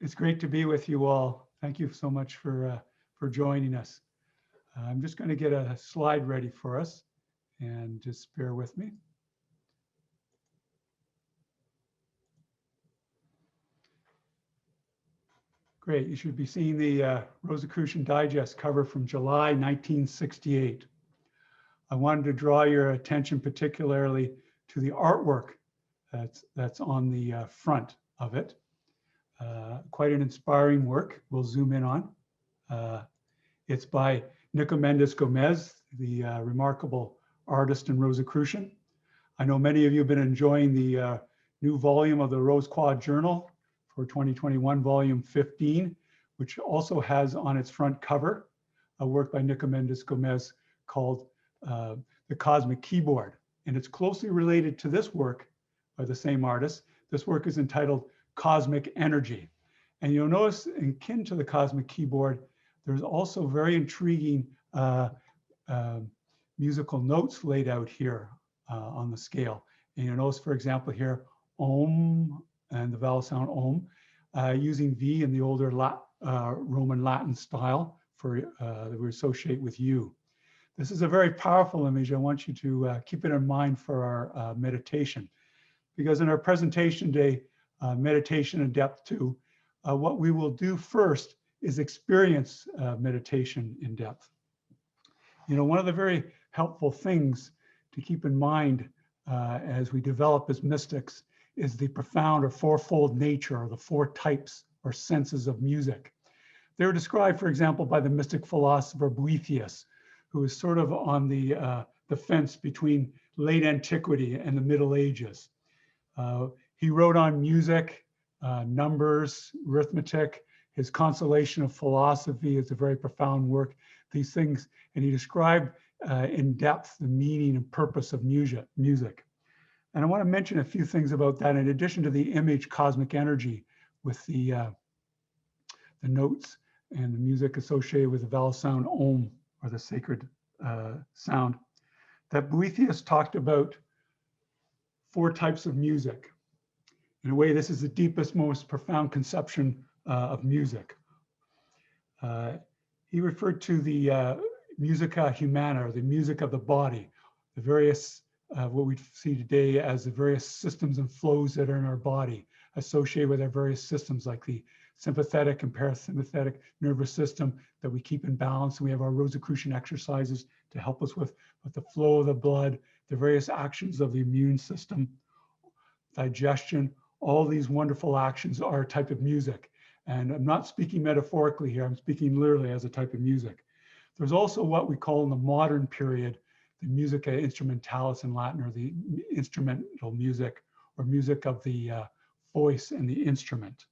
It's great to be with you all. Thank you so much for joining us. I'm just going to get a slide ready for us and just bear with me. Great. You should be seeing the Rosicrucian Digest cover from July 1968. I wanted to draw your attention particularly to the artwork that's on the front of it. Quite an inspiring work we'll zoom in on. It's by Nicomendes Gomez, the remarkable artist and Rosicrucian. I know many of you have been enjoying the new volume of the Rose Quad Journal for 2021, volume 15, which also has on its front cover a work by Nicomendes Gomez called The Cosmic Keyboard. And it's closely related to this work by the same artist. This work is entitled Cosmic Energy. And you'll notice, akin to the Cosmic Keyboard, there's also very intriguing musical notes laid out here on the scale. And you'll notice, for example, here, Om, and the vowel sound Om, using V in the older Roman Latin style for that we associate with you. This is a very powerful image. I want you to keep it in mind for our meditation, because in our presentation today, meditation in depth 2, what we will do first is experience meditation in depth. You know, one of the very helpful things to keep in mind as we develop as mystics is the profound or fourfold nature, or the 4 types or senses of music. They were described, for example, by the mystic philosopher Boethius, who is sort of on the fence between late antiquity and the Middle Ages. He wrote on music, numbers, arithmetic. His Consolation of Philosophy is a very profound work. These things, and he described in depth the meaning and purpose of music. And I want to mention a few things about that, in addition to the image cosmic energy with the notes and the music associated with the vowel sound Om, or the sacred sound, that Boethius talked about 4 types of music. In a way, this is the deepest, most profound conception of music. He referred to the musica humana, or the music of the body, the various what we see today as the various systems and flows that are in our body associated with our various systems, like the sympathetic and parasympathetic nervous system that we keep in balance. And we have our Rosicrucian exercises to help us with the flow of the blood, the various actions of the immune system, digestion. All these wonderful actions are a type of music. And I'm not speaking metaphorically here, I'm speaking literally as a type of music. There's also what we call in the modern period, the musica instrumentalis in Latin, or the instrumental music, or music of the voice and the instrument.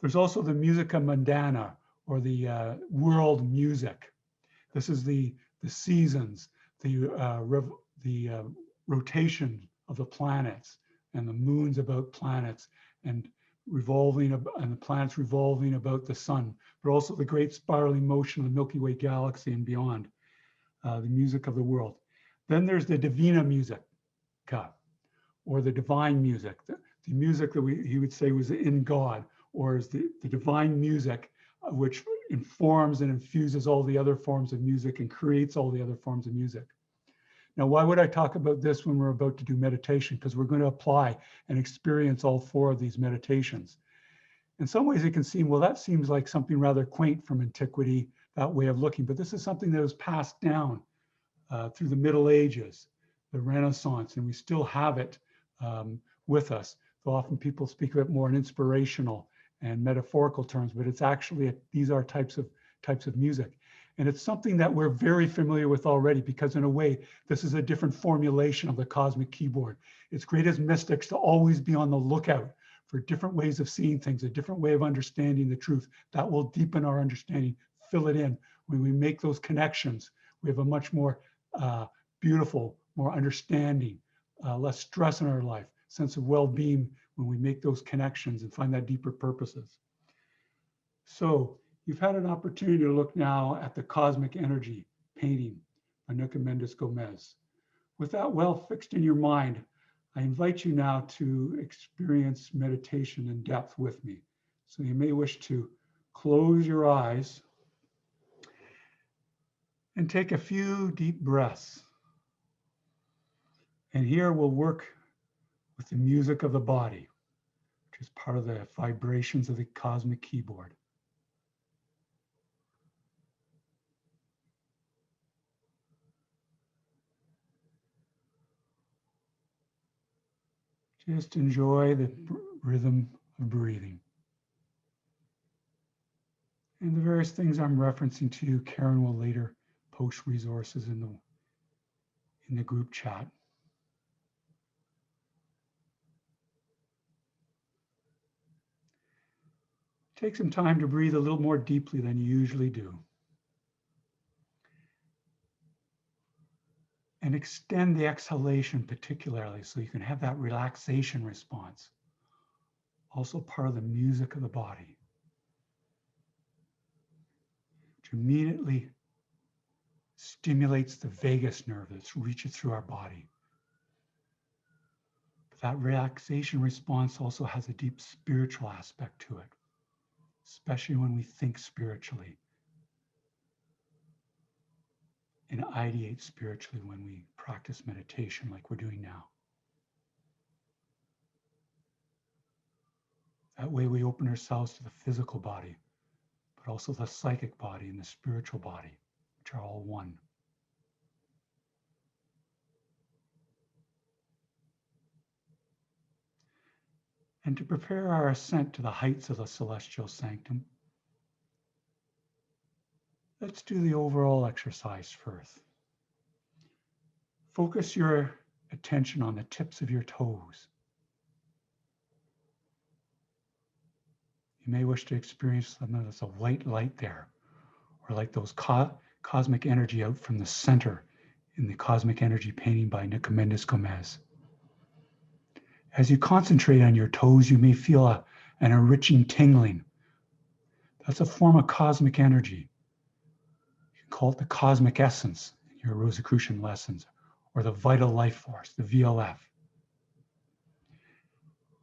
There's also the musica mundana, or the world music. This is the seasons, the rotation of the planets, and the moons about planets, and the planets revolving about the sun, but also the great spiraling motion of the Milky Way galaxy and beyond. The music of the world. Then there's the divina musica, or the divine music, the music that he would say was in God, or is the divine music which informs and infuses all the other forms of music and creates all the other forms of music. Now, why would I talk about this when we're about to do meditation? Because we're going to apply and experience all 4 of these meditations. In some ways, it can seem, well, that seems like something rather quaint from antiquity, that way of looking, but this is something that was passed down through the Middle Ages, the Renaissance, and we still have it with us. So often people speak of it more in inspirational and metaphorical terms, but it's actually, these are types of music. And it's something that we're very familiar with already, because in a way, this is a different formulation of the cosmic keyboard. It's great as mystics to always be on the lookout for different ways of seeing things, a different way of understanding the truth that will deepen our understanding, fill it in. When we make those connections, we have a much more beautiful, more understanding, less stress in our life, sense of well-being when we make those connections and find that deeper purposes. So you've had an opportunity to look now at the Cosmic Energy painting by Nicomendes Gomez. With that well fixed in your mind, I invite you now to experience meditation in depth with me. So you may wish to close your eyes and take a few deep breaths. And here we'll work with the music of the body, which is part of the vibrations of the cosmic keyboard. Just enjoy the rhythm of breathing. And the various things I'm referencing to you, Karen will later post resources in the group chat. Take some time to breathe a little more deeply than you usually do. And extend the exhalation particularly so you can have that relaxation response. Also part of the music of the body, which immediately stimulates the vagus nerve that reaches through our body. But that relaxation response also has a deep spiritual aspect to it, especially when we think spiritually and ideate spiritually when we practice meditation like we're doing now. That way we open ourselves to the physical body, but also the psychic body and the spiritual body, which are all one. And to prepare our ascent to the heights of the celestial sanctum, let's do the overall exercise first. Focus your attention on the tips of your toes. You may wish to experience something that's a white light there, or like those cosmic energy out from the center in the cosmic energy painting by Nicomedes Gomez. As you concentrate on your toes, you may feel an enriching tingling. That's a form of cosmic energy. You can call it the cosmic essence in your Rosicrucian lessons, or the vital life force, the VLF.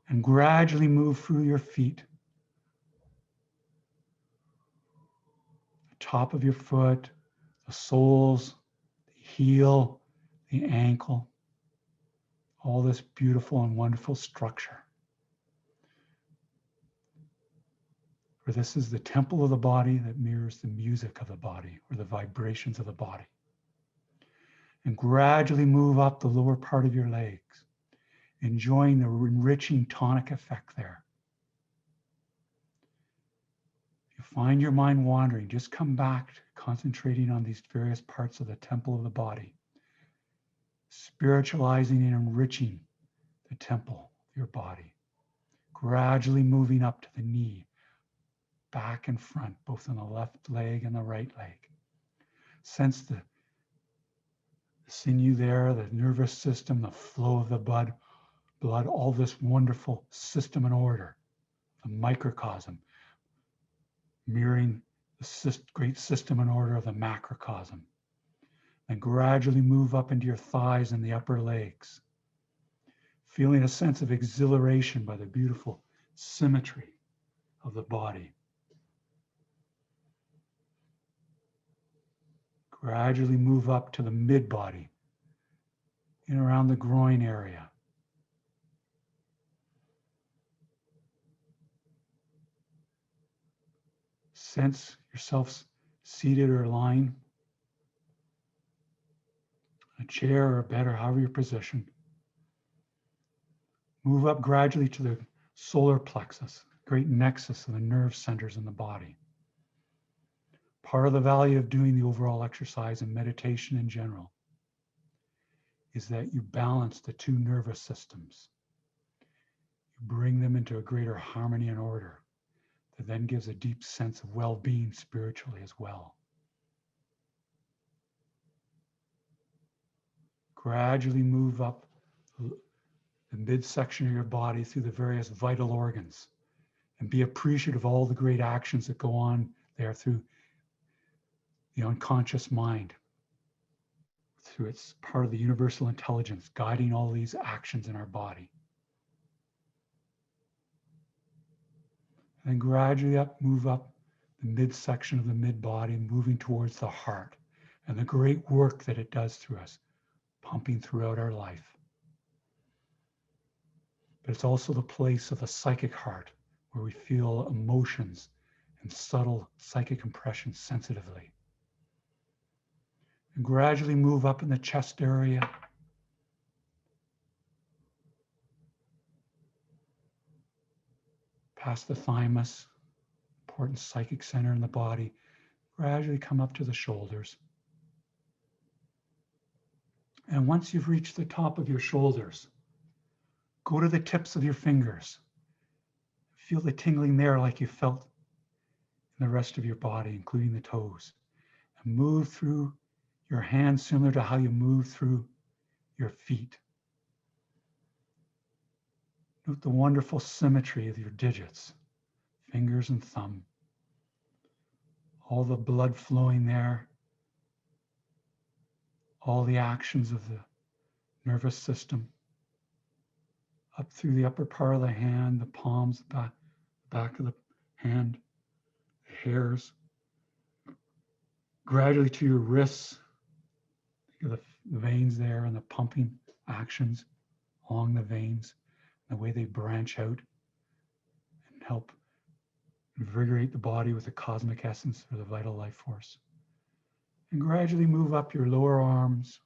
And gradually move through your feet, the top of your foot, the soles, the heel, the ankle, all this beautiful and wonderful structure. For this is the temple of the body that mirrors the music of the body, or the vibrations of the body. And gradually move up the lower part of your legs, enjoying the enriching tonic effect there. If you find your mind wandering, just come back to concentrating on these various parts of the temple of the body, spiritualizing and enriching the temple of your body, gradually moving up to the knee, back and front, both on the left leg and the right leg. Sense the sinew there, the nervous system, the flow of the blood, all this wonderful system and order, the microcosm, mirroring the great system and order of the macrocosm. And gradually move up into your thighs and the upper legs, feeling a sense of exhilaration by the beautiful symmetry of the body. Gradually move up to the mid-body and around the groin area. Sense yourself seated or lying, a chair or a bed or however you're positioned. Move up gradually to the solar plexus, great nexus of the nerve centers in the body. Part of the value of doing the overall exercise and meditation in general is that you balance the two nervous systems. You bring them into a greater harmony and order that then gives a deep sense of well-being spiritually as well. Gradually move up the midsection of your body through the various vital organs and be appreciative of all the great actions that go on there through the unconscious mind, through its part of the universal intelligence guiding all these actions in our body. And then gradually move up the midsection of the mid-body, moving towards the heart and the great work that it does through us, pumping throughout our life. But it's also the place of the psychic heart where we feel emotions and subtle psychic impressions sensitively. And gradually move up in the chest area, past the thymus, important psychic center in the body, gradually come up to the shoulders. And once you've reached the top of your shoulders, go to the tips of your fingers. Feel the tingling there like you felt in the rest of your body, including the toes. And move through your hands similar to how you move through your feet. Note the wonderful symmetry of your digits, fingers and thumb. All the blood flowing there. All the actions of the nervous system. Up through the upper part of the hand, the palms, the back of the hand, the hairs. Gradually to your wrists. Think of the veins there and the pumping actions along the veins, the way they branch out and help invigorate the body with the cosmic essence or the vital life force. And gradually move up your lower arms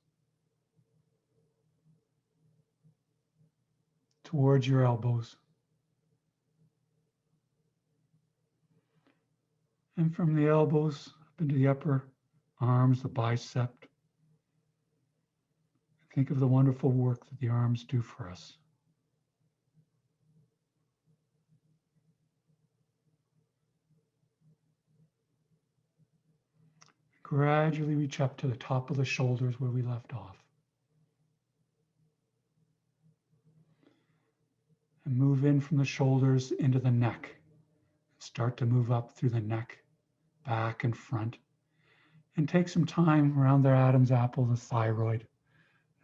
towards your elbows. And from the elbows up into the upper arms, the bicep. Think of the wonderful work that the arms do for us. Gradually reach up to the top of the shoulders where we left off. And move in from the shoulders into the neck. Start to move up through the neck, back and front. And take some time around the Adam's apple, the thyroid,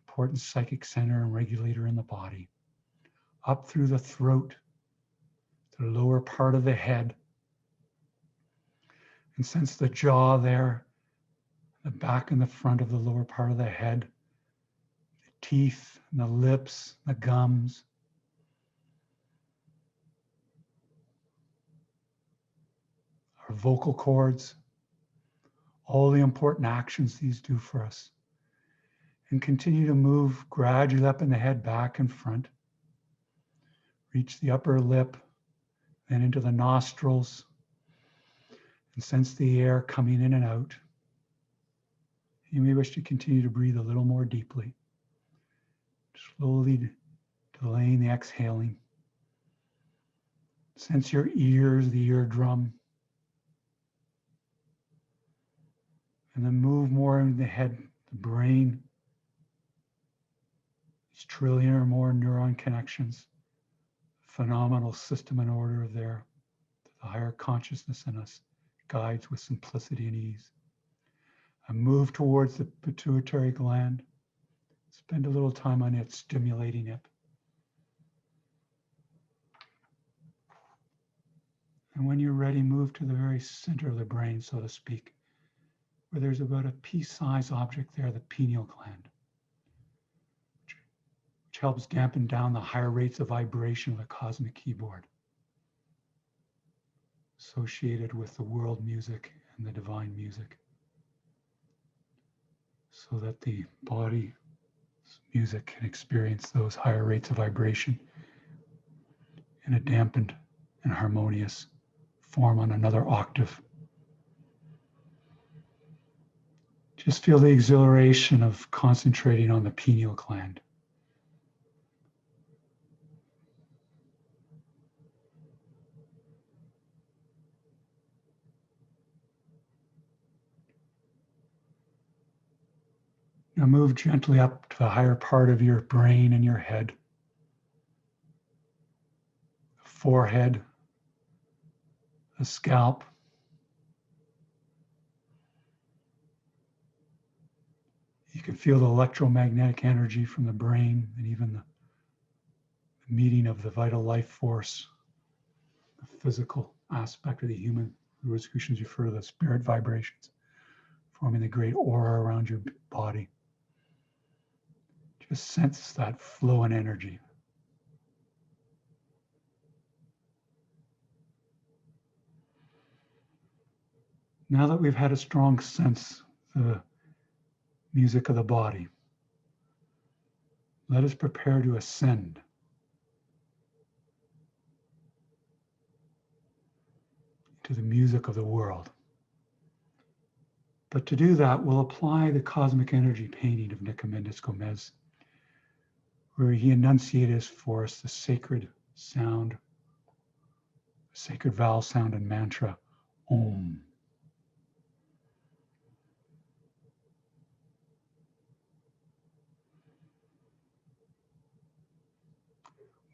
important psychic center and regulator in the body. Up through the throat, to the lower part of the head. And sense the jaw there, the back and the front of the lower part of the head, the teeth, and the lips, the gums. Our vocal cords, all the important actions these do for us. And continue to move gradually up in the head, back and front. Reach the upper lip, then into the nostrils, and sense the air coming in and out. You may wish to continue to breathe a little more deeply, slowly delaying the exhaling. Sense your ears, the eardrum, and then move more into the head, the brain. These trillion or more neuron connections, phenomenal system and order there. The higher consciousness in us guides with simplicity and ease. And move towards the pituitary gland. Spend a little time on it, stimulating it. And when you're ready, move to the very center of the brain, so to speak, where there's about a pea-sized object there, the pineal gland, which helps dampen down the higher rates of vibration of the cosmic keyboard, associated with the world music and the divine music, so that the body's music can experience those higher rates of vibration in a dampened and harmonious form on another octave. Just feel the exhilaration of concentrating on the pineal gland. Now move gently up to the higher part of your brain and your head, the forehead, the scalp. You can feel the electromagnetic energy from the brain and even the meeting of the vital life force, the physical aspect of the human. The Rosicrucians refer to the spirit vibrations, forming the great aura around your body. Just sense that flow and energy. Now that we've had a strong sense of the music of the body, let us prepare to ascend. To the music of the world. But to do that, we'll apply the cosmic energy painting of Nicomedis Gomez, where he enunciates for us the sacred sound, sacred vowel sound and mantra, Om.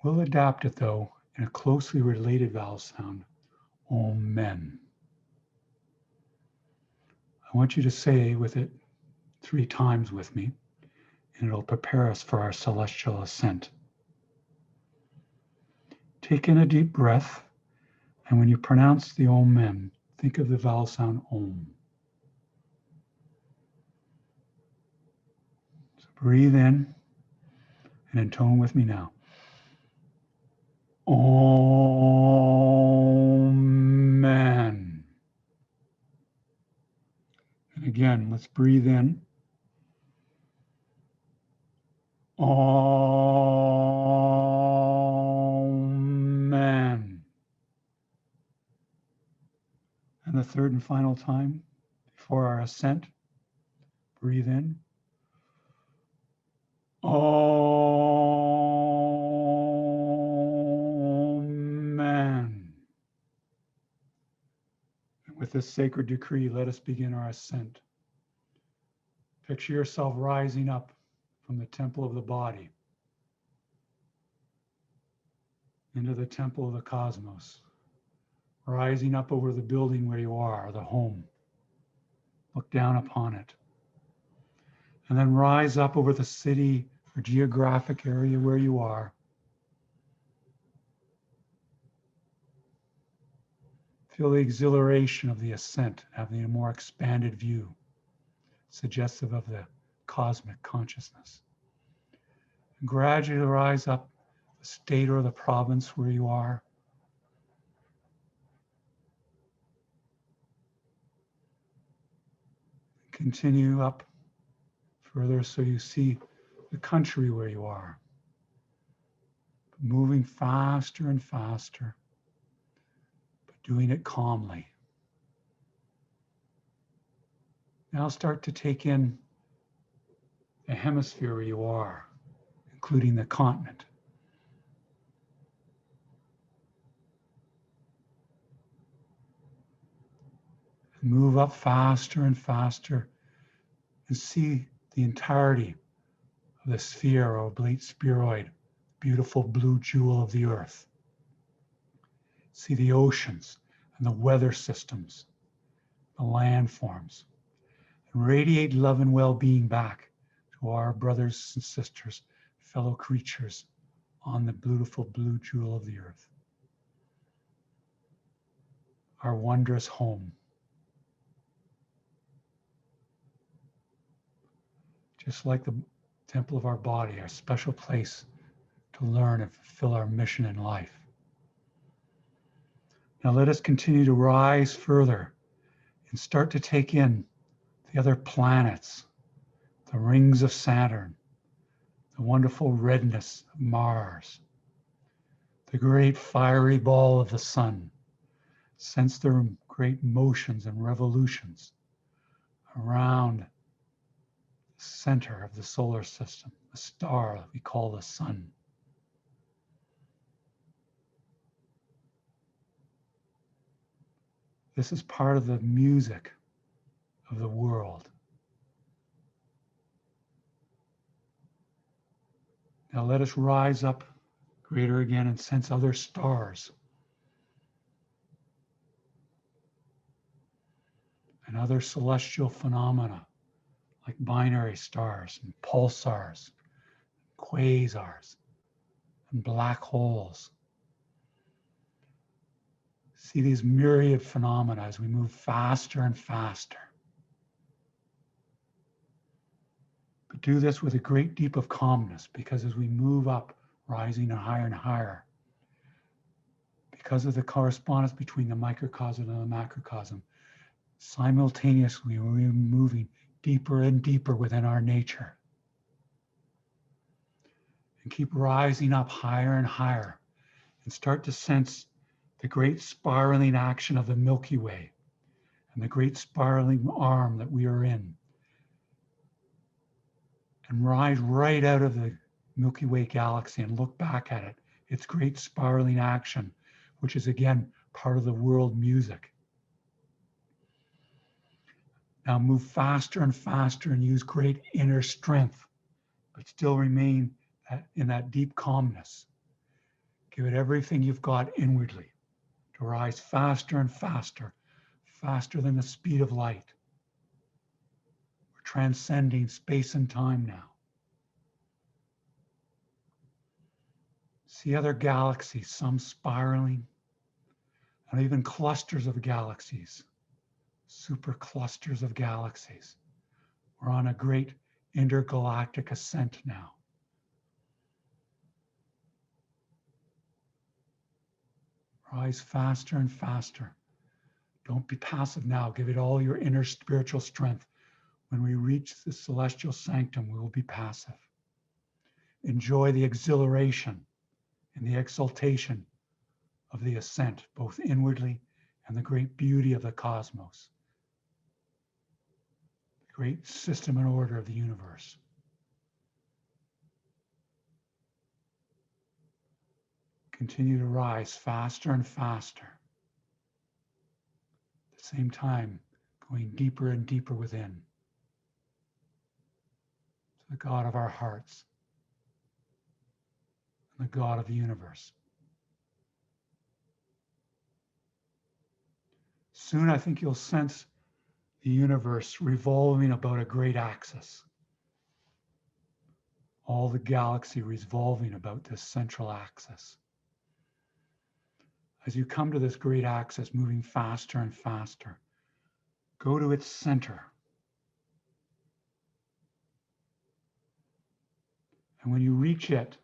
We'll adapt it, though, in a closely related vowel sound, Om Men. I want you to say with it 3 times with me, and it'll prepare us for our celestial ascent. Take in a deep breath, and when you pronounce the Om Men, think of the vowel sound Om. So breathe in and intone with me now. Om Men. And again, let's breathe in. Om Men. And the third and final time before our ascent, breathe in. Om Men. And with this sacred decree, let us begin our ascent. Picture yourself rising up from the temple of the body into the temple of the cosmos, rising up over the building where you are, the home. Look down upon it. And then rise up over the city or geographic area where you are. Feel the exhilaration of the ascent, having a more expanded view, suggestive of the cosmic consciousness. And gradually rise up the state or the province where you are. Continue up further so you see the country where you are. Moving faster and faster, but doing it calmly. Now start to take in the hemisphere where you are, including the continent. And move up faster and faster and see the entirety of the sphere or oblate spheroid, beautiful blue jewel of the earth. See the oceans and the weather systems, the landforms, and radiate love and well-being back to our brothers and sisters, fellow creatures on the beautiful blue jewel of the earth. Our wondrous home. Just like the temple of our body, our special place to learn and fulfill our mission in life. Now let us continue to rise further and start to take in the other planets, the rings of Saturn, the wonderful redness of Mars, the great fiery ball of the sun. Sense their great motions and revolutions around the center of the solar system, the star that we call the sun. This is part of the music of the world. Now let us rise up greater again and sense other stars and other celestial phenomena like binary stars and pulsars, quasars, and black holes. See these myriad phenomena as we move faster and faster. But do this with a great deep of calmness, because as we move up, rising and higher, because of the correspondence between the microcosm and the macrocosm, simultaneously we're moving deeper and deeper within our nature. And keep rising up higher and higher, and start to sense the great spiraling action of the Milky Way and the great spiraling arm that we are in. And rise right out of the Milky Way galaxy and look back at it, its great spiraling action, which is again part of the world music. Now move faster and faster and use great inner strength, but still remain in that deep calmness. Give it everything you've got inwardly to rise faster and faster, faster than the speed of light. We're transcending space and time now. See other galaxies, some spiraling, and even clusters of galaxies, super clusters of galaxies. We're on a great intergalactic ascent now. Rise faster and faster. Don't be passive now. Give it all your inner spiritual strength. When we reach the celestial sanctum, we will be passive. Enjoy the exhilaration and the exaltation of the ascent, both inwardly and the great beauty of the cosmos, the great system and order of the universe. Continue to rise faster and faster. At the same time, going deeper and deeper within to the God of our hearts and the God of the universe. Soon I think you'll sense the universe revolving about a great axis. All the galaxy revolving about this central axis. As you come to this great axis, moving faster and faster, go to its center. And when you reach it,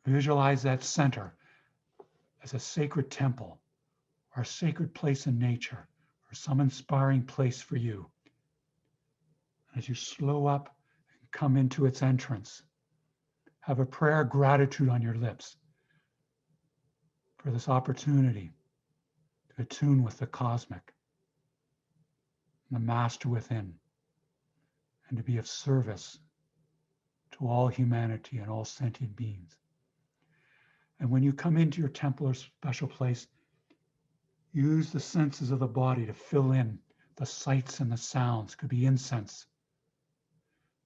visualize that center as a sacred temple or a sacred place in nature or some inspiring place for you. As you slow up and come into its entrance, have a prayer of gratitude on your lips for this opportunity to attune with the cosmic and the master within, and to be of service to all humanity and all sentient beings. And when you come into your temple or special place, use the senses of the body to fill in the sights and the sounds. Could be incense,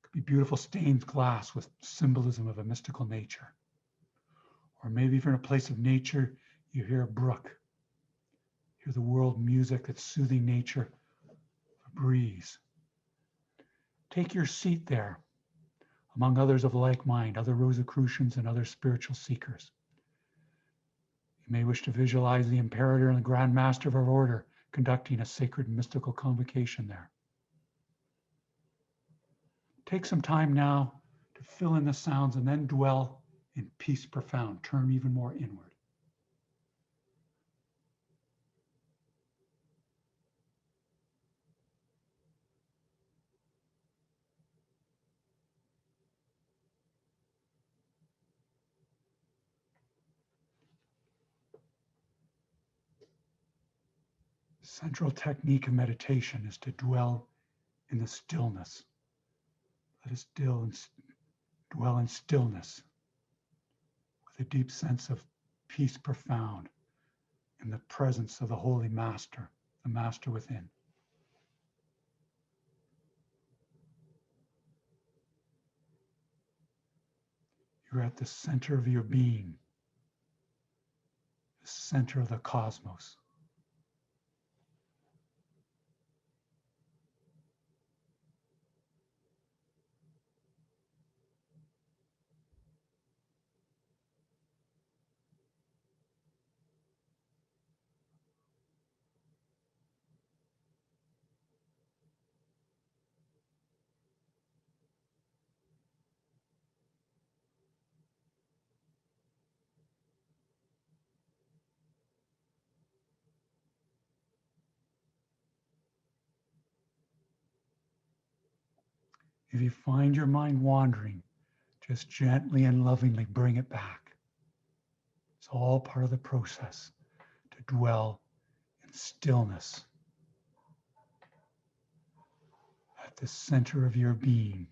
could be beautiful stained glass with symbolism of a mystical nature. Or maybe if you're in a place of nature, you hear a brook, hear the world music that's soothing nature, a breeze. Take your seat there among others of like mind, other Rosicrucians and other spiritual seekers. You may wish to visualize the Imperator and the Grand Master of our order conducting a sacred mystical convocation there. Take some time now to fill in the sounds and then dwell in peace profound. Turn even more inward. Central technique of meditation is to dwell in the stillness. Let us dwell in stillness with a deep sense of peace profound in the presence of the Holy Master, the Master within. You're at the center of your being, the center of the cosmos. If you find your mind wandering, just gently and lovingly bring it back. It's all part of the process to dwell in stillness at the center of your being,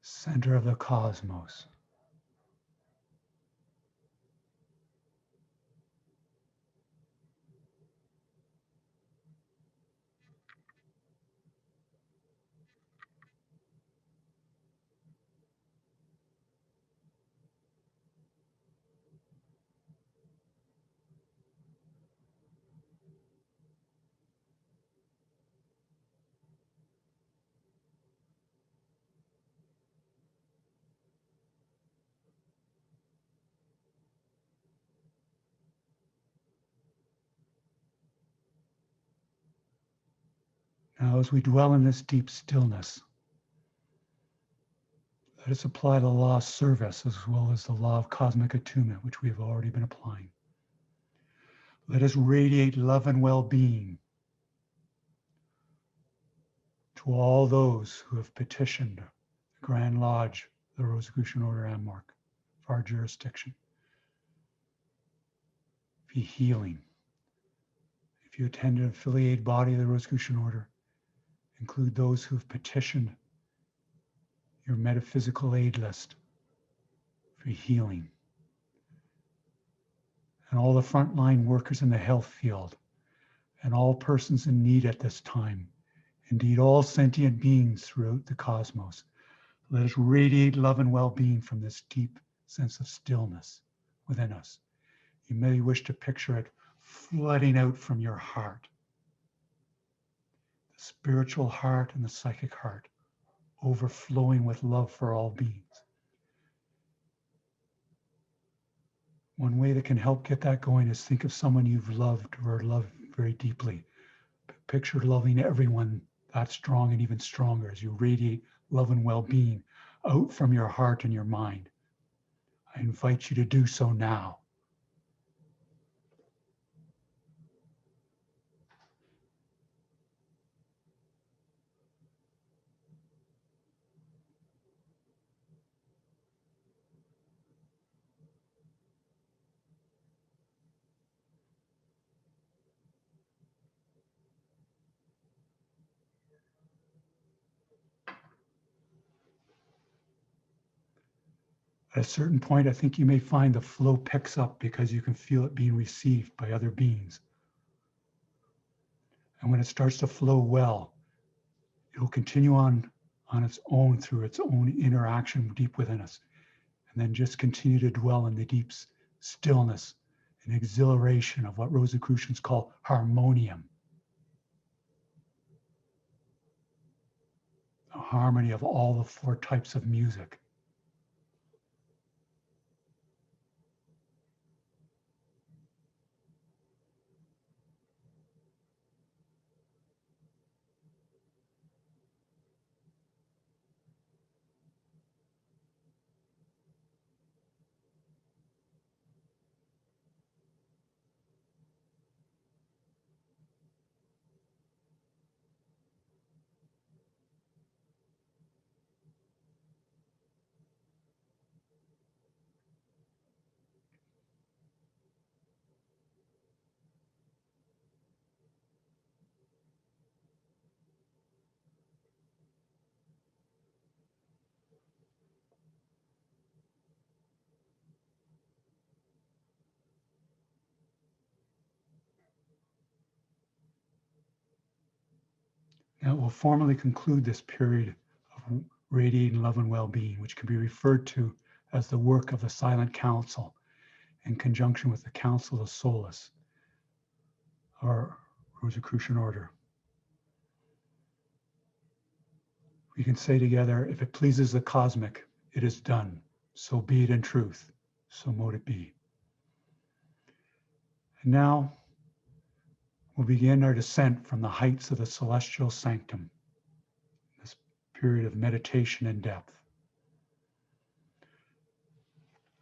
center of the cosmos. Now, as we dwell in this deep stillness, let us apply the law of service as well as the law of cosmic attunement, which we have already been applying. Let us radiate love and well-being to all those who have petitioned the Grand Lodge, the Rosicrucian Order Amorc, for our jurisdiction. Be healing. If you attend an affiliated body of the Rosicrucian Order, include those who have petitioned your metaphysical aid list for healing. And all the frontline workers in the health field, and all persons in need at this time, indeed all sentient beings throughout the cosmos. Let us radiate love and well-being from this deep sense of stillness within us. You may wish to picture it flooding out from your heart, the spiritual heart and the psychic heart, overflowing with love for all beings. One way that can help get that going is think of someone you've loved or loved very deeply. Picture loving everyone that strong and even stronger as you radiate love and well-being out from your heart and your mind. I invite you to do so now. At a certain point, I think you may find the flow picks up because you can feel it being received by other beings. And when it starts to flow well, it will continue on its own through its own interaction deep within us. And then just continue to dwell in the deep stillness and exhilaration of what Rosicrucians call harmonium. The harmony of all the four types of music. Now we'll formally conclude this period of radiating love and well-being, which can be referred to as the work of the Silent Council in conjunction with the Council of Solace, our Rosicrucian Order. We can say together, if it pleases the cosmic, it is done. So be it in truth, so mote it be. And now we'll begin our descent from the heights of the celestial sanctum, this period of meditation and depth.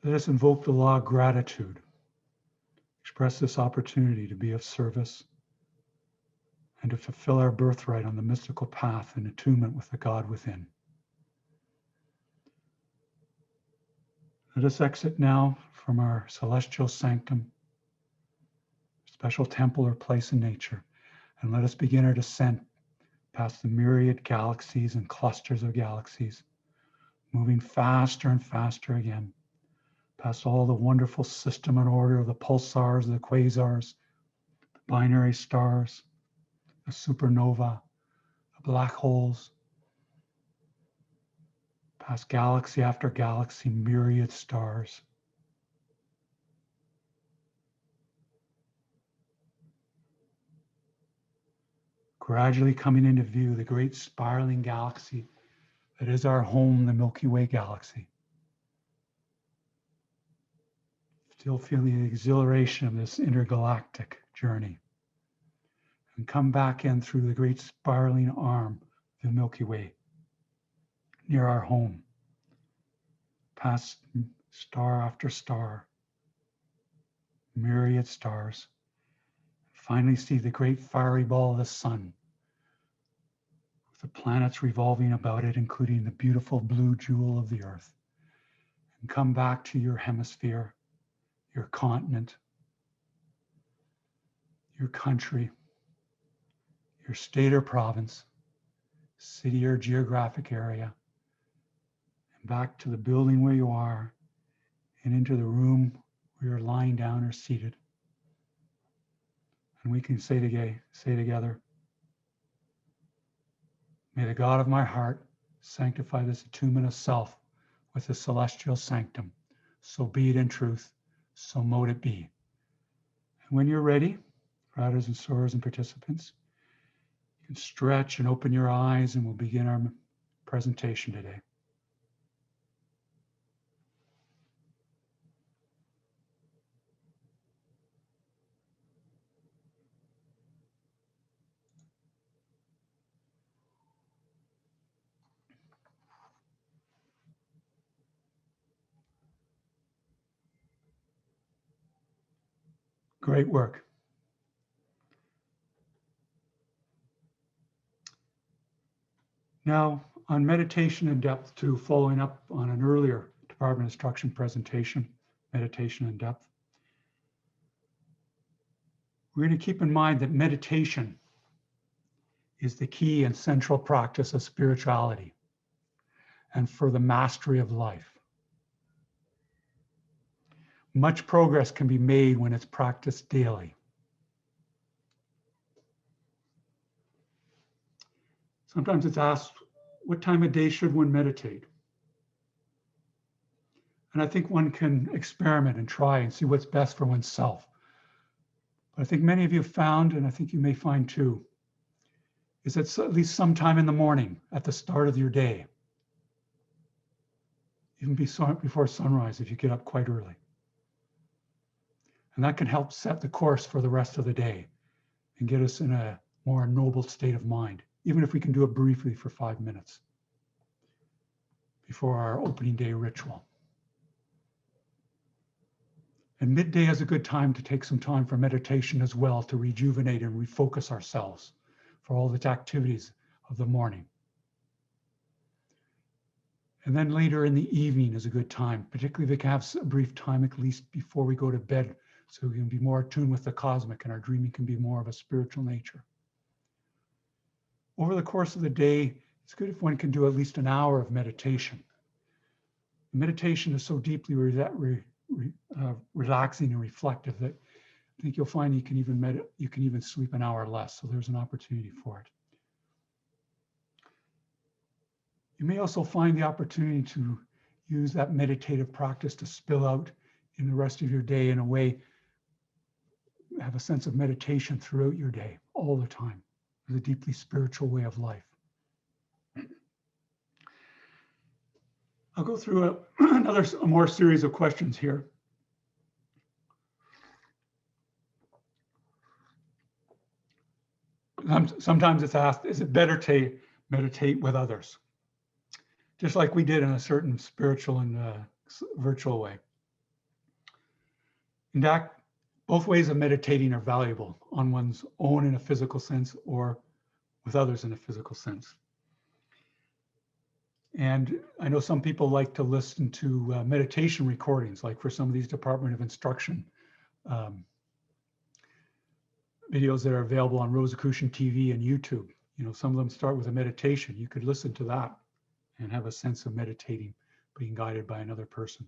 Let us invoke the law of gratitude, express this opportunity to be of service, and to fulfill our birthright on the mystical path in attunement with the God within. Let us exit now from our celestial sanctum, special temple or place in nature, and let us begin our descent past the myriad galaxies and clusters of galaxies, moving faster and faster again, past all the wonderful system and order of the pulsars, the quasars, the binary stars, the supernova, the black holes, past galaxy after galaxy, myriad stars. Gradually coming into view, the great spiraling galaxy that is our home, the Milky Way galaxy. Still feeling the exhilaration of this intergalactic journey. And come back in through the great spiraling arm of the Milky Way, near our home, past star after star, myriad stars. Finally see the great fiery ball of the sun, with the planets revolving about it, including the beautiful blue jewel of the earth. And come back to your hemisphere, your continent, your country, your state or province, city or geographic area, and back to the building where you are, and into the room where you're lying down or seated. And we can say together, may the God of my heart sanctify this attunement of self with the celestial sanctum. So be it in truth, so mote it be. And when you're ready, riders and soarers and participants, you can stretch and open your eyes, and we'll begin our presentation today. Great work. Now, on meditation in depth 2, following up on an earlier Department of Instruction presentation, meditation in depth, we're going to keep in mind that meditation is the key and central practice of spirituality and for the mastery of life. Much progress can be made when it's practiced daily. Sometimes it's asked, what time of day should one meditate? And I think one can experiment and try and see what's best for oneself. But I think many of you have found, and I think you may find too, is that at least sometime in the morning at the start of your day, even before sunrise if you get up quite early. And that can help set the course for the rest of the day and get us in a more noble state of mind, even if we can do it briefly for 5 minutes before our opening day ritual. And midday is a good time to take some time for meditation as well, to rejuvenate and refocus ourselves for all the activities of the morning. And then later in the evening is a good time, particularly if we can have a brief time at least before we go to bed, so we can be more attuned with the cosmic and our dreaming can be more of a spiritual nature. Over the course of the day, it's good if one can do at least an hour of meditation. Meditation is so deeply relaxing and reflective that I think you'll find you can even sleep an hour less. So there's an opportunity for it. You may also find the opportunity to use that meditative practice to spill out in the rest of your day in a way, have a sense of meditation throughout your day, all the time. It's a deeply spiritual way of life. I'll go through a more series of questions here. Sometimes it's asked, is it better to meditate with others? Just like we did in a certain spiritual and virtual way. In fact, Both ways of meditating are valuable, on one's own in a physical sense or with others in a physical sense. And I know some people like to listen to meditation recordings, like for some of these Department of Instruction videos that are available on Rosicrucian TV and YouTube. You know, some of them start with a meditation. You could listen to that and have a sense of meditating, being guided by another person.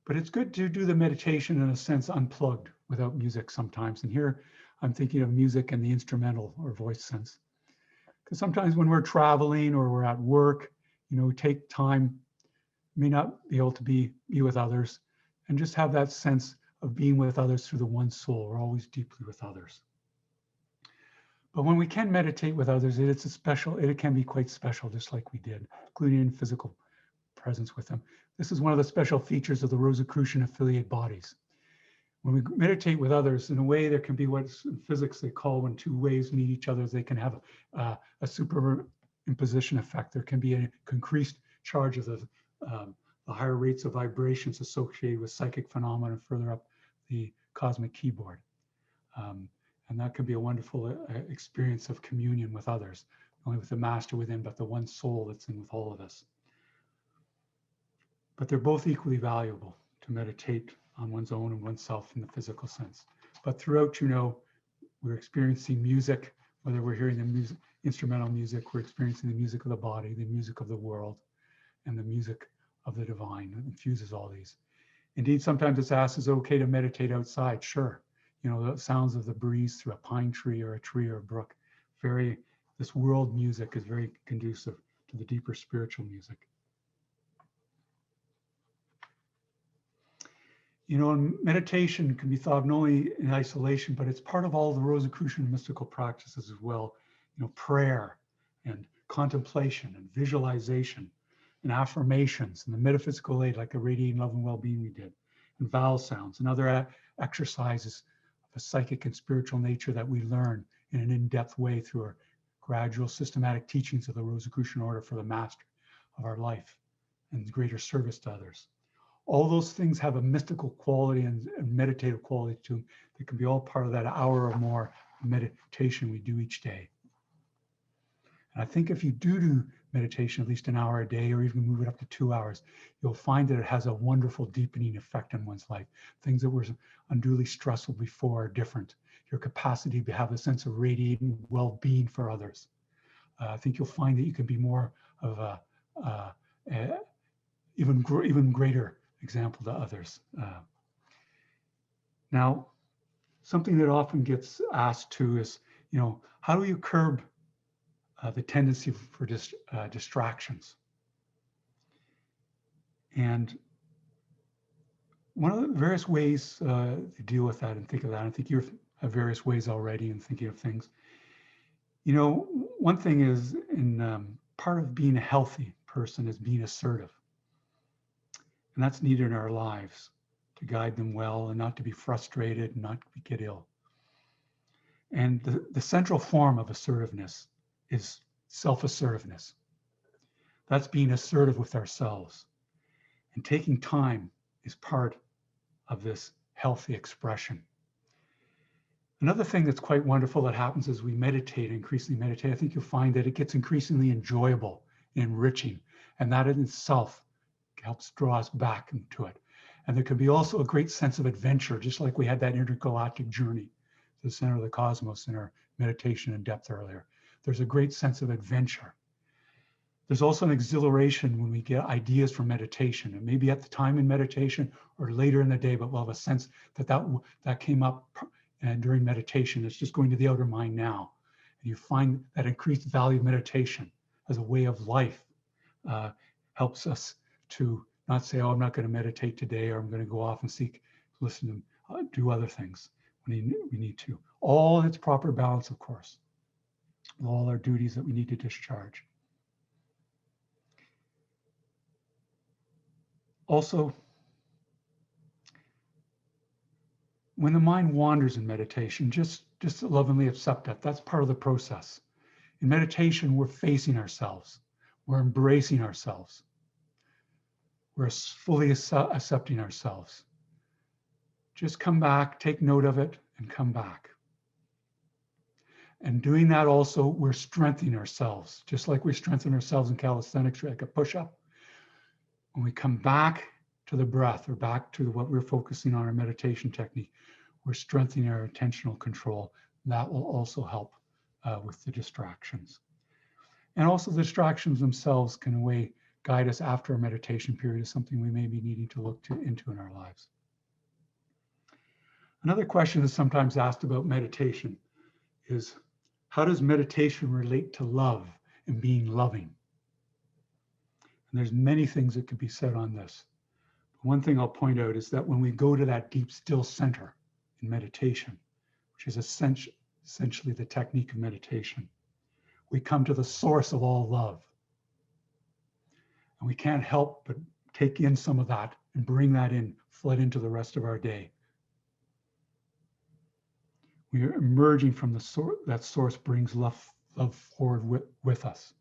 But it's good to do the meditation in a sense unplugged without music sometimes. And here I'm thinking of music in the instrumental or voice sense. Because sometimes when we're traveling or we're at work, you know, we take time, may not be able to be with others, and just have that sense of being with others through the one soul. We're always deeply with others. But when we can meditate with others, it can be quite special, just like we did, including in physical presence with them. This is one of the special features of the Rosicrucian affiliate bodies. When we meditate with others, in a way, there can be what in physics they call when two waves meet each other, they can have a superimposition effect. There can be an increased charge of the higher rates of vibrations associated with psychic phenomena further up the cosmic keyboard. And that can be a wonderful experience of communion with others, not only with the master within, but the one soul that's in with all of us. But they're both equally valuable to meditate on one's own and oneself in the physical sense. But throughout, you know, we're experiencing music, whether we're hearing the music, instrumental music, we're experiencing the music of the body, the music of the world, and the music of the divine. It infuses all these. Indeed, sometimes it's asked, is it okay to meditate outside? Sure. You know, the sounds of the breeze through a pine tree or a tree or a brook. This world music is very conducive to the deeper spiritual music. You know, and meditation can be thought of not only in isolation, but it's part of all the Rosicrucian mystical practices as well. You know, prayer and contemplation and visualization and affirmations and the metaphysical aid, like the radiating love and well-being we did, and vowel sounds and other exercises of a psychic and spiritual nature that we learn in an in-depth way through our gradual systematic teachings of the Rosicrucian order for the master of our life and greater service to others. All those things have a mystical quality and meditative quality to them that can be all part of that hour or more of meditation we do each day. And I think if you do meditation at least an hour a day, or even move it up to 2 hours, you'll find that it has a wonderful deepening effect on one's life. Things that were unduly stressful before are different. Your capacity to have a sense of radiating well-being for others. I think you'll find that you can be more of a even greater example to others. Now, something that often gets asked too is, you know, how do you curb the tendency for distractions? And one of the various ways to deal with that and think of that, I think you have various ways already in thinking of things. You know, one thing is part of being a healthy person is being assertive. And that's needed in our lives to guide them well and not to be frustrated and not to get ill. And the central form of assertiveness is self-assertiveness. That's being assertive with ourselves. And taking time is part of this healthy expression. Another thing that's quite wonderful that happens as we meditate, increasingly meditate, I think you'll find that it gets increasingly enjoyable and enriching. And that in itself helps draw us back into it. And there can be also a great sense of adventure, just like we had that intergalactic journey to the center of the cosmos in our meditation in depth earlier. There's a great sense of adventure. There's also an exhilaration when we get ideas from meditation, and maybe at the time in meditation or later in the day, but we'll have a sense that came up and during meditation. It's just going to the outer mind now. And you find that increased value of meditation as a way of life helps us to not say, oh, I'm not going to meditate today, or I'm going to go off and listen and do other things when we need to. All in its proper balance, of course. All our duties that we need to discharge. Also, when the mind wanders in meditation, just lovingly accept that. That's part of the process. In meditation, we're facing ourselves. We're embracing ourselves. We're fully accepting ourselves. just come back, take note of it, and come back. And doing that also, we're strengthening ourselves, just like we strengthen ourselves in calisthenics, like a push-up. When we come back to the breath or back to what we're focusing on, our meditation technique, we're strengthening our attentional control. That will also help with the distractions. And also the distractions themselves can in a way guide us after a meditation period is something we may be needing to look into in our lives. Another question that's sometimes asked about meditation is, how does meditation relate to love and being loving? And there's many things that could be said on this. One thing I'll point out is that when we go to that deep still center in meditation, which is essentially the technique of meditation, we come to the source of all love. And we can't help but take in some of that and bring that in, flood into the rest of our day. We are emerging from the source. That source brings love forward with us.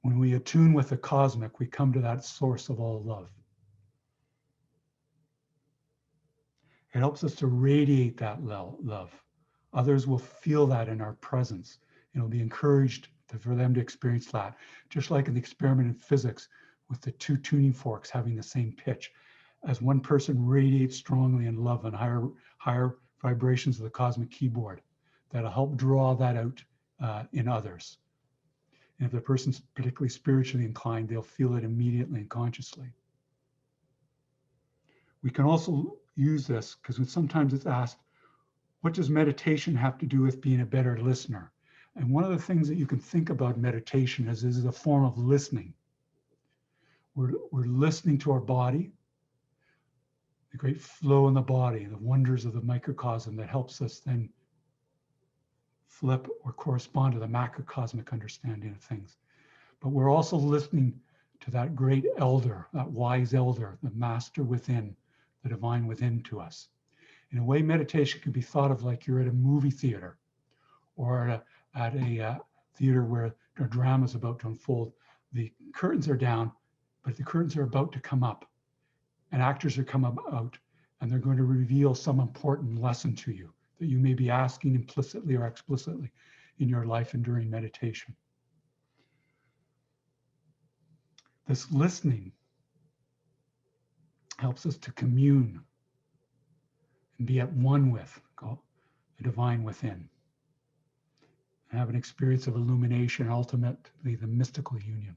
When we attune with the cosmic, we come to that source of all love. It helps us to radiate that love. Others will feel that in our presence. It'll be encouraged for them to experience that. Just like an experiment in physics with the two tuning forks having the same pitch. As one person radiates strongly in love and higher vibrations of the cosmic keyboard, that'll help draw that out in others. And if the person's particularly spiritually inclined, they'll feel it immediately and consciously. We can also use this because sometimes it's asked, what does meditation have to do with being a better listener? And one of the things that you can think about meditation is a form of listening. We're listening to our body, the great flow in the body, the wonders of the microcosm that helps us then flip or correspond to the macrocosmic understanding of things. But we're also listening to that great elder, that wise elder, the master within, the divine within to us. In a way, meditation can be thought of like you're at a movie theater or at a theater where a drama is about to unfold. The curtains are down, but the curtains are about to come up. And actors are coming out, and they're going to reveal some important lesson to you that you may be asking implicitly or explicitly in your life and during meditation. This listening helps us to commune and be at one with the divine within, and have an experience of illumination, ultimately the mystical union.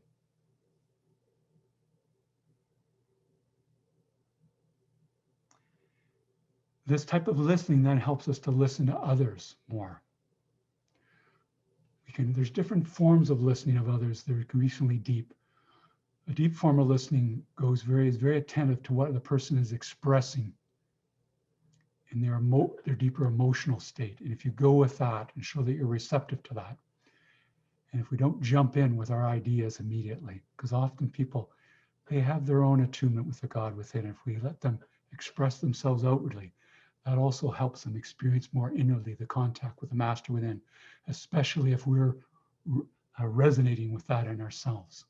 This type of listening then helps us to listen to others more. There's different forms of listening of others that are increasingly deep. A deep form of listening is very attentive to what the person is expressing in their deeper emotional state. And if you go with that and show that you're receptive to that, and if we don't jump in with our ideas immediately, because often people, they have their own attunement with the God within. If we let them express themselves outwardly, that also helps them experience more inwardly the contact with the master within, especially if we're resonating with that in ourselves.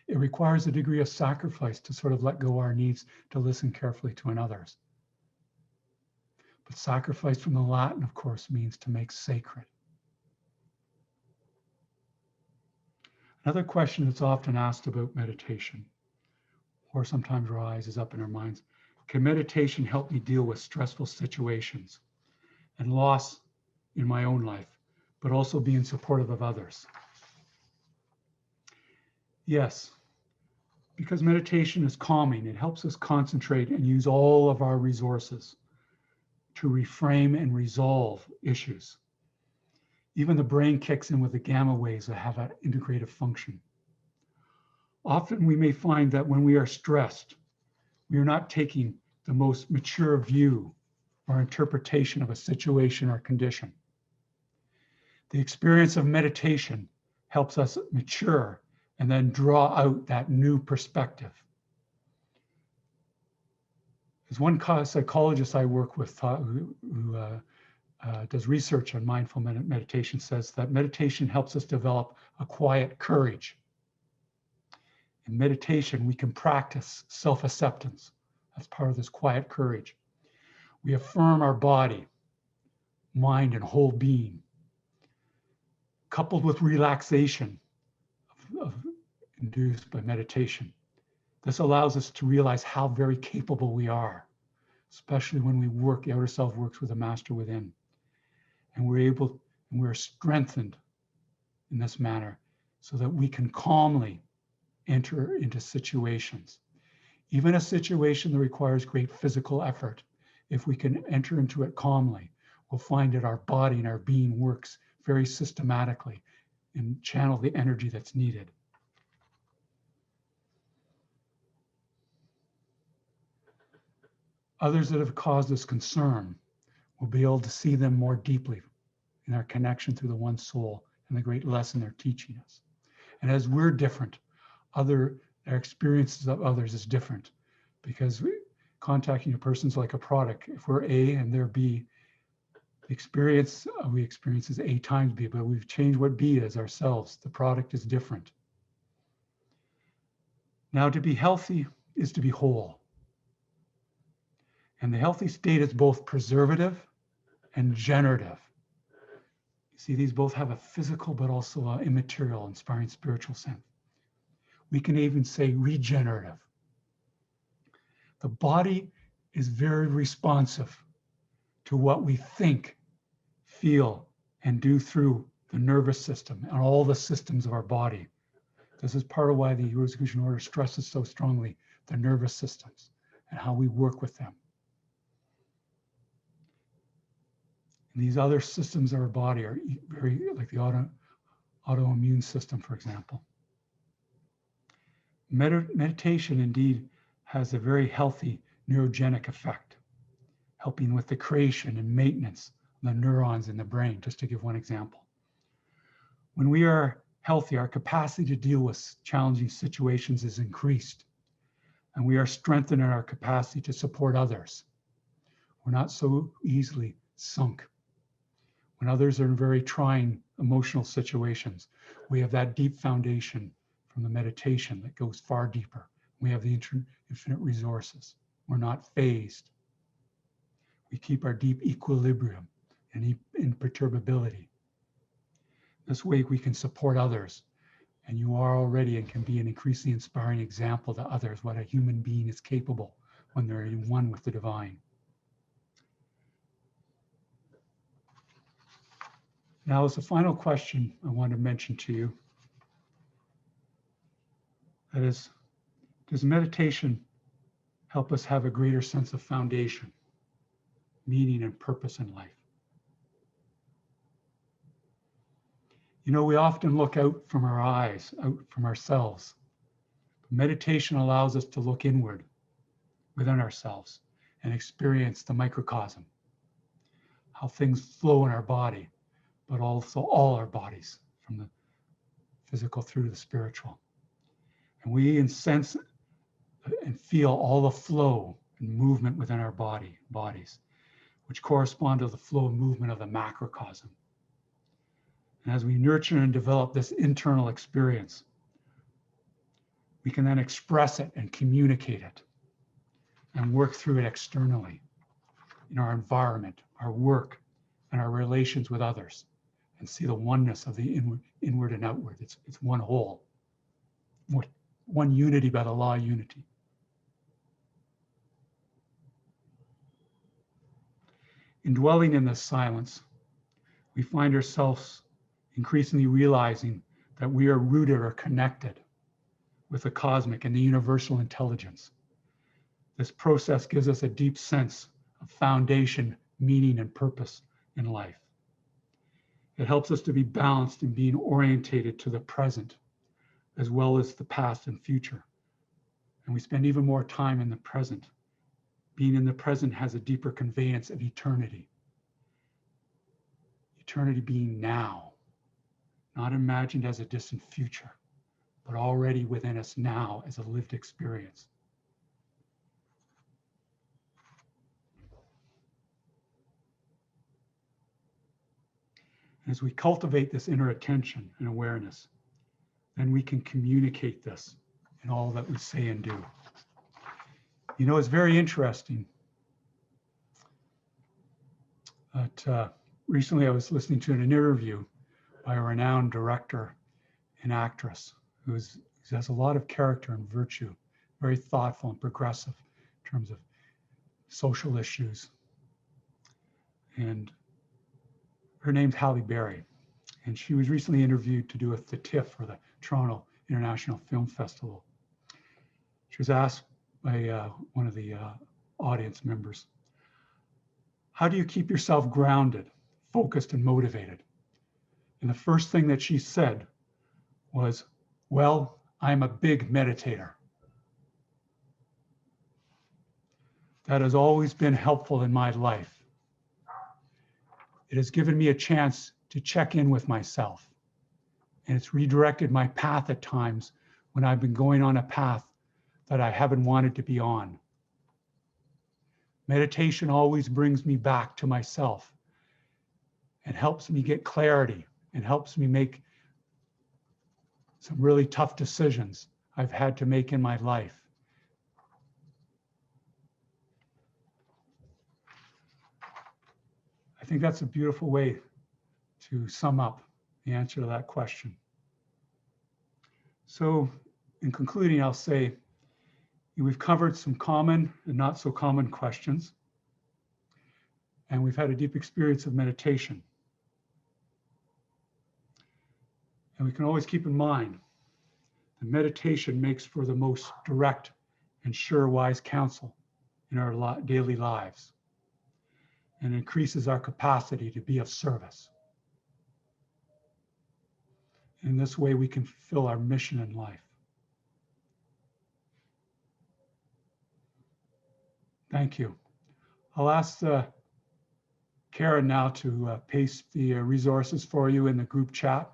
It requires a degree of sacrifice to sort of let go our needs to listen carefully to others. But sacrifice from the Latin, of course, means to make sacred. Another question that's often asked about meditation, or sometimes rises up in our minds, can meditation help me deal with stressful situations and loss in my own life, but also being supportive of others? Yes, because meditation is calming. It helps us concentrate and use all of our resources to reframe and resolve issues. Even the brain kicks in with the gamma waves that have that integrative function. Often we may find that when we are stressed, we are not taking the most mature view or interpretation of a situation or condition. The experience of meditation helps us mature and then draw out that new perspective. There's one psychologist I work with who does research on mindful meditation, says that meditation helps us develop a quiet courage. In meditation, we can practice self-acceptance. That's part of this quiet courage. We affirm our body, mind, and whole being, coupled with relaxation induced by meditation. This allows us to realize how very capable we are, especially when we work, the outer self works with a master within. And we're strengthened in this manner so that we can calmly enter into situations. Even a situation that requires great physical effort, if we can enter into it calmly, we'll find that our body and our being works very systematically and channel the energy that's needed. Others that have caused us concern, we'll be able to see them more deeply in our connection through the one soul and the great lesson they're teaching us. And as we're different, our experiences of others is different, because contacting a person's like a product. If we're A and they're B, the experience we experience is A times B, but we've changed what B is ourselves. The product is different. Now, to be healthy is to be whole. And the healthy state is both preservative and generative. You see, these both have a physical, but also an immaterial, inspiring spiritual sense. We can even say regenerative. The body is very responsive to what we think, feel, and do through the nervous system and all the systems of our body. This is part of why the Rosicrucian Order stresses so strongly the nervous systems and how we work with them. And these other systems of our body are very, like the autoimmune system, for example. Meditation indeed has a very healthy neurogenic effect, helping with the creation and maintenance of the neurons in the brain, just to give one example. When we are healthy, our capacity to deal with challenging situations is increased, and we are strengthening our capacity to support others. We're not so easily sunk. When others are in very trying emotional situations, we have that deep foundation from the meditation that goes far deeper. We have the infinite resources. We're not phased. We keep our deep equilibrium and imperturbability. This way we can support others, and you are already and can be an increasingly inspiring example to others what a human being is capable when they're in one with the divine. Now, as a final question I want to mention to you, that is, does meditation help us have a greater sense of foundation, meaning, and purpose in life? You know, we often look out from our eyes, out from ourselves. Meditation allows us to look inward within ourselves and experience the microcosm, how things flow in our body, but also all our bodies, from the physical through to the spiritual. And we can sense and feel all the flow and movement within our bodies, which correspond to the flow and movement of the macrocosm. And as we nurture and develop this internal experience, we can then express it and communicate it and work through it externally in our environment, our work, and our relations with others, and see the oneness of the inward and outward. It's one whole, one unity by the law of unity. In dwelling in this silence, we find ourselves increasingly realizing that we are rooted or connected with the cosmic and the universal intelligence. This process gives us a deep sense of foundation, meaning, and purpose in life. It helps us to be balanced in being orientated to the present, as well as the past and future. And we spend even more time in the present. Being in the present has a deeper conveyance of eternity. Eternity being now, not imagined as a distant future, but already within us now as a lived experience. As we cultivate this inner attention and awareness, then we can communicate this in all that we say and do. You know, it's very interesting But recently I was listening to an interview by a renowned director and actress who has a lot of character and virtue, very thoughtful and progressive in terms of social issues. And her name's Halle Berry. And she was recently interviewed to do with the TIFF, or the Toronto International Film Festival. She was asked by one of the audience members, how do you keep yourself grounded, focused, and motivated? And the first thing that she said was, well, I'm a big meditator. That has always been helpful in my life. It has given me a chance to check in with myself. And it's redirected my path at times when I've been going on a path that I haven't wanted to be on. Meditation always brings me back to myself and helps me get clarity and helps me make some really tough decisions I've had to make in my life. I think that's a beautiful way to sum up the answer to that question. So in concluding, I'll say we've covered some common and not so common questions, and we've had a deep experience of meditation. And we can always keep in mind that meditation makes for the most direct and sure wise counsel in our daily lives, and increases our capacity to be of service. In this way, we can fulfill our mission in life. Thank you. I'll ask Karen now to paste the resources for you in the group chat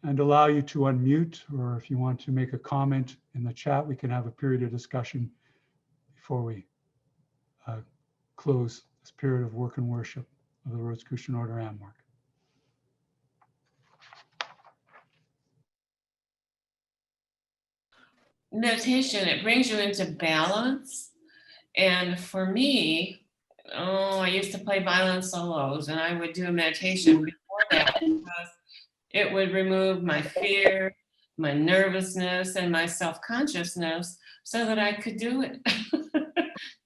and allow you to unmute, or if you want to make a comment in the chat, we can have a period of discussion before we close this period of work and worship of the Rosicrucian Order Ammark. Meditation, it brings you into balance. And for me, I used to play violin solos, and I would do a meditation before that because it would remove my fear, my nervousness, and my self-consciousness so that I could do it.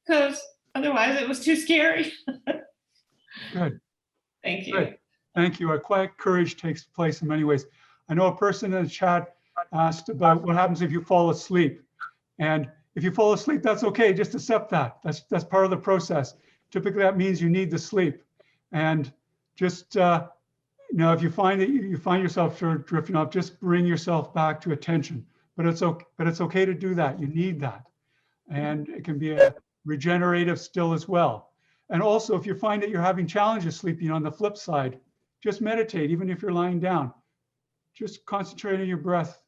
Because otherwise it was too scary. Good. Thank you. Good. Thank you. Quiet courage takes place in many ways. I know a person in the chat asked about what happens if you fall asleep. And if you fall asleep, that's okay. Just accept that. That's part of the process. Typically, that means you need the sleep. And just, if you find that you find yourself sort of drifting off, just bring yourself back to attention. But it's okay to do that. You need that. And it can be a regenerative still as well. And also, if you find that you're having challenges sleeping, on the flip side, just meditate, even if you're lying down. Just concentrate on your breath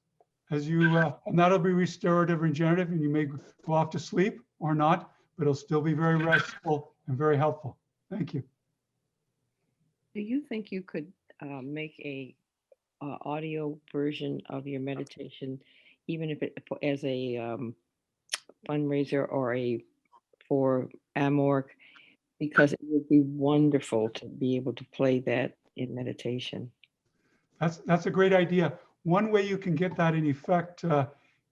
as you, and that'll be restorative, regenerative, and you may go off to sleep or not, but it'll still be very restful and very helpful. Thank you. Do you think you could make a audio version of your meditation, even if it as a fundraiser or for Amorc, because it would be wonderful to be able to play that in meditation? That's a great idea. One way you can get that in effect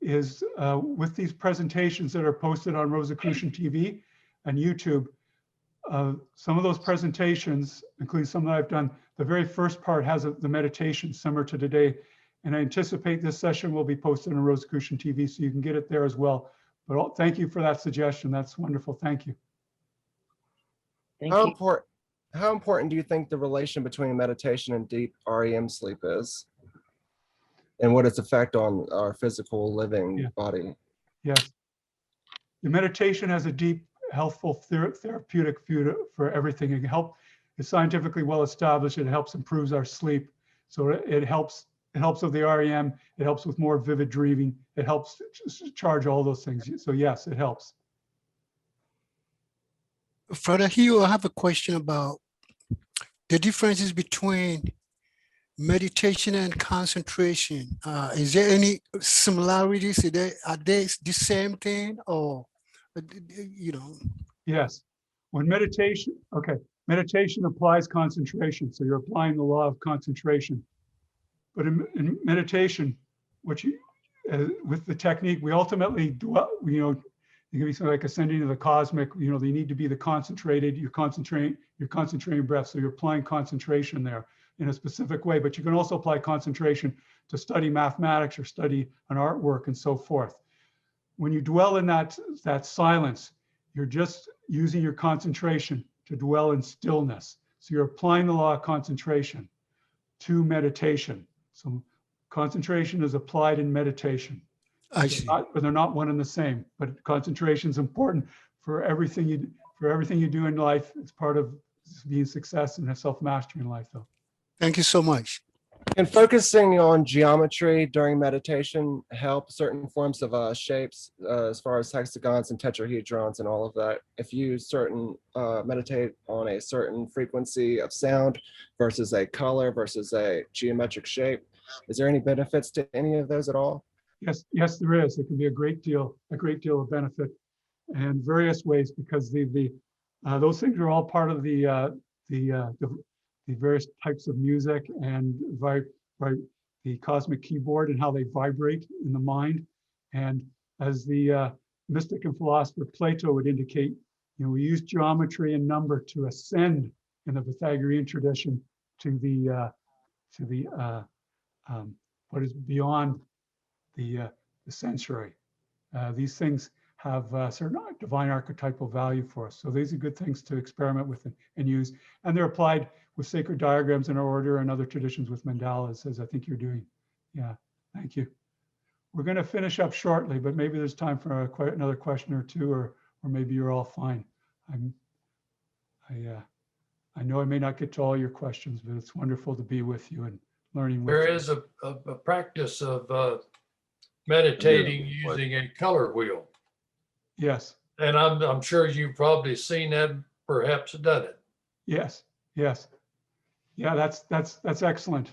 is with these presentations that are posted on Rosicrucian TV and YouTube. Some of those presentations, including some that I've done, the very first part has the meditation similar to today. And I anticipate this session will be posted on Rosicrucian TV, so you can get it there as well. But thank you for that suggestion. That's wonderful. Thank you. Thank you. How important do you think the relation between meditation and deep REM sleep is? And what its effect on our physical living body? Yes. The meditation has a deep, healthful, therapeutic for everything. It's scientifically well established. It helps improves our sleep. So it helps with the REM. It helps with more vivid dreaming. It helps charge all those things. So yes, it helps. Father Hugh, I have a question about the differences between meditation and concentration. Is there any similarities? Are they the same thing, or Yes. When meditation meditation applies concentration. So you're applying the law of concentration. But in meditation, what you, with the technique, we ultimately dwell, you know, it can be something like ascending to the cosmic, you know, they need to be the concentrated, you're concentrating breath. So you're applying concentration there in a specific way, but you can also apply concentration to study mathematics or study an artwork and so forth. When you dwell in that silence, you're just using your concentration to dwell in stillness. So you're applying the law of concentration to meditation. So concentration is applied in meditation. I see. But they're not one and the same. But concentration is important for everything you do in life. It's part of being success and self-mastery in life, though. Thank you so much. Can focusing on geometry during meditation help certain forms of shapes, as far as hexagons and tetrahedrons and all of that? If you meditate on a certain frequency of sound versus a color versus a geometric shape, is there any benefits to any of those at all? Yes, there is. There can be a great deal of benefit in various ways, because those things are all part of the various types of music and the cosmic keyboard and how they vibrate in the mind. And as the mystic and philosopher Plato would indicate, you know, we use geometry and number to ascend in the Pythagorean tradition to the what is beyond the sensory. These things have certain divine archetypal value for us. So these are good things to experiment with and use. And they're applied with sacred diagrams in our order and other traditions with mandalas, as I think you're doing. Yeah, thank you. We're going to finish up shortly, but maybe there's time for another question or two, or maybe you're all fine. I know I may not get to all your questions, but it's wonderful to be with you and learning with you. There is a practice of meditating using a color wheel. Yes. And I'm sure you've probably seen that, perhaps done it. Yes. Yeah, that's excellent.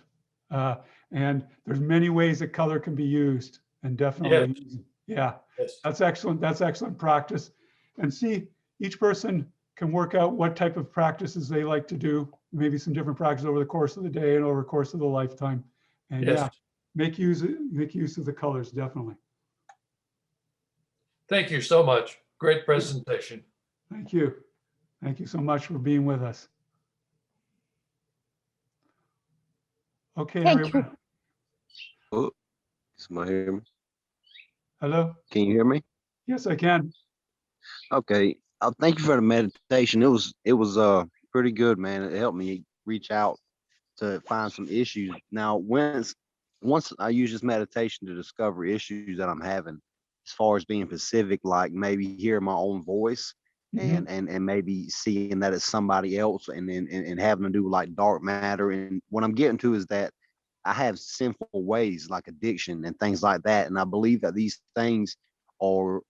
And there's many ways that color can be used, and definitely, yeah, Yes. that's excellent. That's excellent practice. And see, each person can work out what type of practices they like to do. Maybe some different practices over the course of the day and over the course of the lifetime. And Yes. yeah, make use of the colors, definitely. Thank you so much. Great presentation. Thank you. Thank you so much for being with us. Okay, Thank everyone. Oh, somebody hear me? Hello? Can you hear me? Yes, I can. Okay. Thank you for the meditation. It was pretty good, man. It helped me reach out to find some issues. Now, once I use this meditation to discover issues that I'm having, as far as being specific, like maybe hearing my own voice Mhm. and maybe seeing that it's somebody else, and having to do with like dark matter. And what I'm getting to is that I have sinful ways like addiction and things like that. And I believe that these things are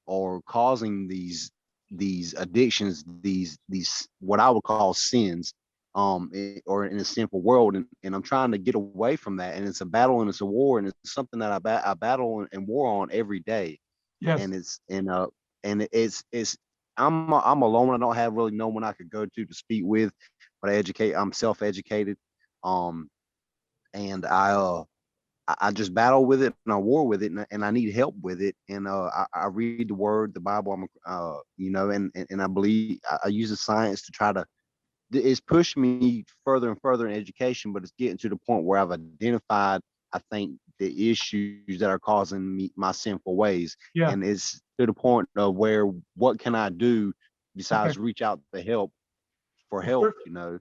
causing these addictions, these what I would call sins, or in a sinful world. And I'm trying to get away from that. And it's a battle and it's a war, and it's something that I battle and war on every day. Yes. And it's I'm alone. I don't have really no one I could go to speak with, but I'm self-educated. And I just battle with it and I war with it, and I need help with it. And I read the word, the Bible, and I believe I use the science to try to, it's pushed me further and further in education, but it's getting to the point where I've identified, I think, the issues that are causing me my sinful ways. Yeah. And it's to the point of where, what can I do besides reach out for help, Well,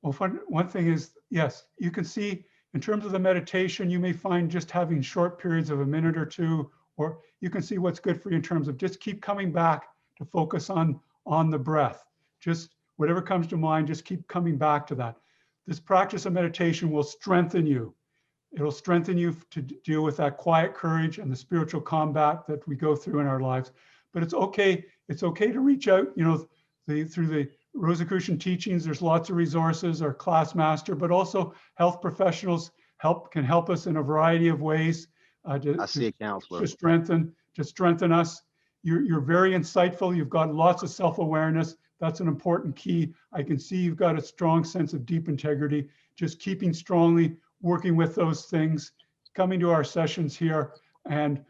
Well, one thing is, yes, you can see in terms of the meditation, you may find just having short periods of a minute or two, or you can see what's good for you in terms of just keep coming back to focus on the breath. Just whatever comes to mind, just keep coming back to that. This practice of meditation will strengthen you. It'll strengthen you to deal with that quiet courage and the spiritual combat that we go through in our lives. But it's okay. It's okay to reach out, through the Rosicrucian teachings. There's lots of resources, our class master, but also health professionals can help us in a variety of ways. I see a counselor. To strengthen us. You're very insightful. You've got lots of self-awareness, That's an important key. I can see you've got a strong sense of deep integrity, just keeping strongly working with those things, coming to our sessions here. And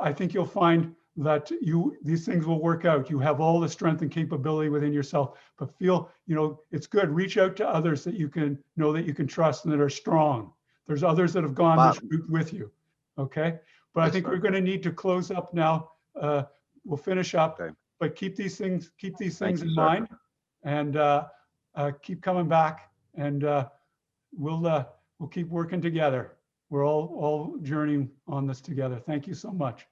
I think you'll find that these things will work out. You have all the strength and capability within yourself, but feel, it's good. Reach out to others that you can know that you can trust and that are strong. There's others that have gone this route with you. Okay. But I Yes, think sir. we're going to need to close up now. We'll finish up, Okay. but keep these things Thank in you, sir. mind, and keep coming back, and we'll keep working together. We're all journeying on this together. Thank you so much.